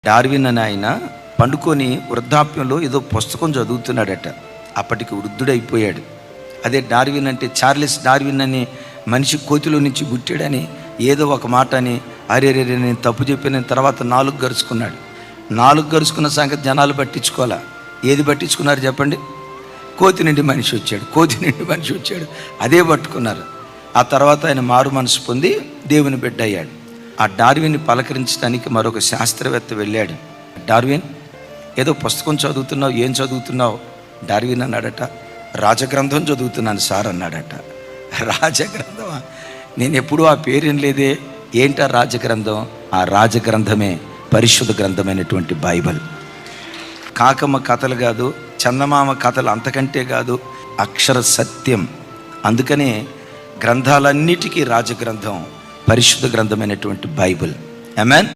Darwin అని ఆయన పండుకొని వృద్ధాప్యంలో ఏదో పుస్తకం చదువుతున్నాడట. అప్పటికి వృద్ధుడైపోయాడు. అదే డార్విన్ అంటే చార్లెస్ డార్విన్ అని మనిషి కోతిలో నుంచి పుట్టాడని ఏదో ఒక మాట అని అరే నేను తప్పు చెప్పిన తర్వాత 4 గరుచుకున్నాడు. 4 గరుచుకున్న సంగతి జనాలు పట్టించుకోవాలా. ఏది పట్టించుకున్నారు చెప్పండి? కోతి నుండి మనిషి వచ్చాడు, అదే పట్టుకున్నారు. ఆ తర్వాత ఆయన మారు మనసు పొంది దేవుని బిడ్డ అయ్యాడు. ఆ డార్విన్ని పలకరించడానికి మరొక శాస్త్రవేత్త వెళ్ళాడు. డార్విన్, ఏదో పుస్తకం చదువుతున్నావు, ఏం చదువుతున్నావు? డార్విన్ అన్నాడట, రాజగ్రంథం చదువుతున్నాను సార్ అన్నాడట. రాజగ్రంథమా? నేను ఎప్పుడూ ఆ పేరేం లేదే. ఏంటా రాజగ్రంథం? ఆ రాజగ్రంథమే పరిశుద్ధ గ్రంథమైనటువంటి బైబిల్. కాకమ్మ కథలు కాదు, చందమామ కథలు అంతకంటే కాదు, అక్షర సత్యం. అందుకనే గ్రంథాలన్నిటికీ రాజగ్రంథం పరిశుద్ధ గ్రంథమైనటువంటి బైబిల్. ఆమేన్.